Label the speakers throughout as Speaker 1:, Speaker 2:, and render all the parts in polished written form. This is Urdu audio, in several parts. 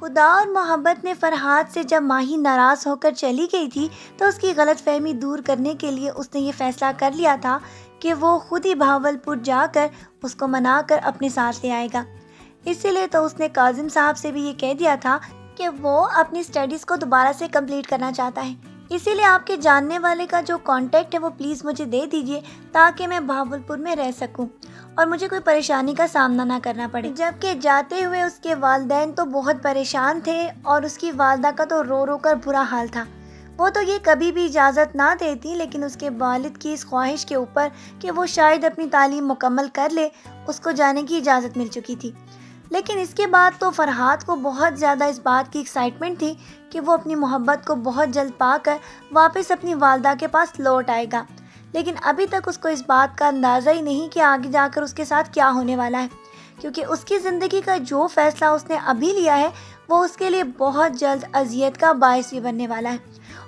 Speaker 1: خدا اور محبت نے فرحات سے جب ماہی ناراض ہو کر چلی گئی تھی تو اس کی غلط فہمی دور کرنے کے لیے اس نے یہ فیصلہ کر لیا تھا کہ وہ خود ہی بہاولپور جا کر اس کو منا کر اپنے ساتھ لے آئے گا۔ اسی لیے تو اس نے کاظم صاحب سے بھی یہ کہہ دیا تھا کہ وہ اپنی سٹڈیز کو دوبارہ سے کمپلیٹ کرنا چاہتا ہے۔ اسی لیے آپ کے جاننے والے کا جو کانٹیکٹ ہے وہ پلیز مجھے دے دیجیے تاکہ میں بہاولپور میں رہ سکوں اور مجھے کوئی پریشانی کا سامنا نہ کرنا پڑے۔ جبکہ جاتے ہوئے اس کے والدین تو بہت پریشان تھے اور اس کی والدہ کا تو رو رو کر برا حال تھا۔ وہ تو یہ کبھی بھی اجازت نہ دیتی، لیکن اس کے والد کی اس خواہش کے اوپر کہ وہ شاید اپنی تعلیم مکمل کر لے، اس کو جانے کی اجازت مل چکی تھی۔ لیکن اس کے بعد تو فرحات کو بہت زیادہ اس بات کی ایکسائٹمنٹ تھی کہ وہ اپنی محبت کو بہت جلد پا کر واپس اپنی والدہ کے پاس لوٹ آئے گا۔ لیکن ابھی تک اس کو اس بات کا اندازہ ہی نہیں کہ آگے جا کر اس کے ساتھ کیا ہونے والا ہے، کیونکہ اس کی زندگی کا جو فیصلہ اس نے ابھی لیا ہے وہ اس کے لیے بہت جلد اذیت کا باعث بھی بننے والا ہے۔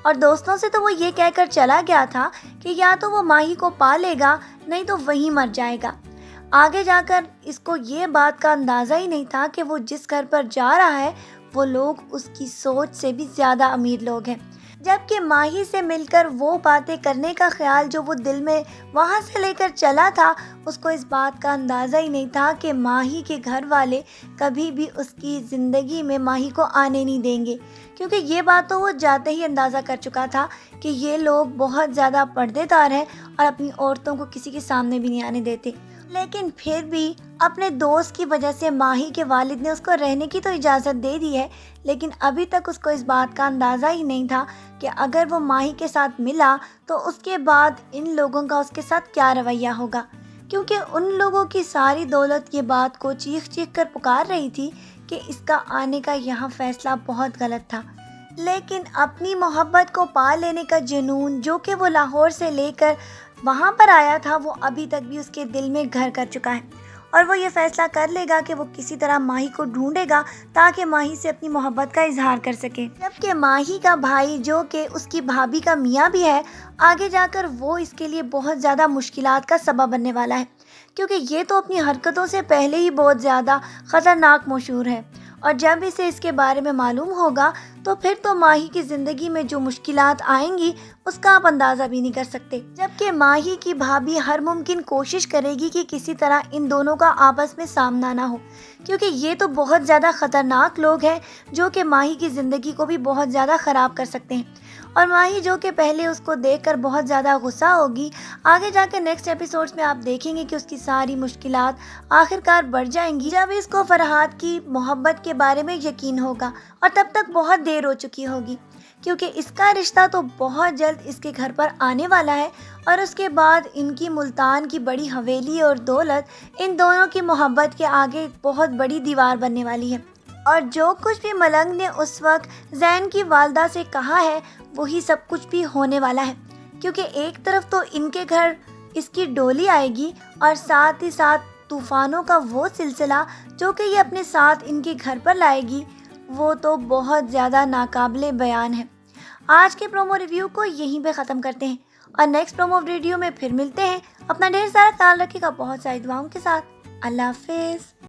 Speaker 1: اور دوستوں سے تو وہ یہ کہہ کر چلا گیا تھا کہ یا تو وہ ماہی کو پا لے گا، نہیں تو وہیں مر جائے گا۔ آگے جا کر اس کو یہ بات کا اندازہ ہی نہیں تھا کہ وہ جس گھر پر جا رہا ہے وہ لوگ اس کی سوچ سے بھی زیادہ امیر لوگ ہیں۔ جبکہ ماہی سے مل کر وہ باتیں کرنے کا خیال جو وہ دل میں وہاں سے لے کر چلا تھا، اس کو اس بات کا اندازہ ہی نہیں تھا کہ ماہی کے گھر والے کبھی بھی اس کی زندگی میں ماہی کو آنے نہیں دیں گے، کیونکہ یہ بات تو وہ جاتے ہی اندازہ کر چکا تھا کہ یہ لوگ بہت زیادہ پردے دار ہیں اور اپنی عورتوں کو کسی کے سامنے بھی نہیں آنے دیتے۔ لیکن پھر بھی اپنے دوست کی وجہ سے ماہی کے والد نے اس کو رہنے کی تو اجازت دے دی ہے، لیکن ابھی تک اس کو اس بات کا اندازہ ہی نہیں تھا کہ اگر وہ ماہی کے ساتھ ملا تو اس کے بعد ان لوگوں کا اس کے ساتھ کیا رویہ ہوگا، کیونکہ ان لوگوں کی ساری دولت یہ بات کو چیخ چیخ کر پکار رہی تھی کہ اس کا آنے کا یہاں فیصلہ بہت غلط تھا۔ لیکن اپنی محبت کو پا لینے کا جنون جو کہ وہ لاہور سے لے کر وہاں پر آیا تھا، وہ ابھی تک بھی اس کے دل میں گھر کر چکا ہے، اور وہ یہ فیصلہ کر لے گا کہ وہ کسی طرح ماہی کو ڈھونڈے گا تاکہ ماہی سے اپنی محبت کا اظہار کر سکے۔ جبکہ ماہی کا بھائی جو کہ اس کی بھابھی کا میاں بھی ہے، آگے جا کر وہ اس کے لیے بہت زیادہ مشکلات کا سبب بننے والا ہے، کیونکہ یہ تو اپنی حرکتوں سے پہلے ہی بہت زیادہ خطرناک مشہور ہے، اور جب اسے اس کے بارے میں معلوم ہوگا تو پھر تو ماہی کی زندگی میں جو مشکلات آئیں گی اس کا آپ اندازہ بھی نہیں کر سکتے۔ جبکہ ماہی کی بھابھی ہر ممکن کوشش کرے گی کہ کسی طرح ان دونوں کا آپس میں سامنا نہ ہو، کیونکہ یہ تو بہت زیادہ خطرناک لوگ ہیں جو کہ ماہی کی زندگی کو بھی بہت زیادہ خراب کر سکتے ہیں۔ اور ماہی جو کہ پہلے اس کو دیکھ کر بہت زیادہ غصہ ہوگی، آگے جا کے نیکسٹ ایپیسوڈز میں آپ دیکھیں گے کہ اس کی ساری مشکلات آخرکار بڑھ جائیں گی جب اس کو فرحات کی محبت کے بارے میں یقین ہوگا، اور تب تک بہت دیر ہو چکی ہوگی، کیونکہ اس کا رشتہ تو بہت جلد اس کے گھر پر آنے والا ہے، اور اس کے بعد ان کی ملتان کی بڑی حویلی اور دولت ان دونوں کی محبت کے آگے بہت بڑی دیوار بننے والی ہے۔ اور جو کچھ بھی ملنگ نے اس وقت زین کی والدہ سے کہا ہے وہی سب کچھ بھی ہونے والا ہے، کیونکہ ایک طرف تو ان کے گھر اس کی ڈولی آئے گی اور ساتھ ہی ساتھ طوفانوں کا وہ سلسلہ جو کہ یہ اپنے ساتھ ان کے گھر پر لائے گی، وہ تو بہت زیادہ ناقابل بیان ہے۔ آج کے پرومو ریویو کو یہیں پہ ختم کرتے ہیں اور نیکسٹ پرومو ویڈیو میں پھر ملتے ہیں۔ اپنا ڈھیر سارا خیال رکھے گا بہت ساری دعاؤں کے ساتھ۔ اللہ حافظ۔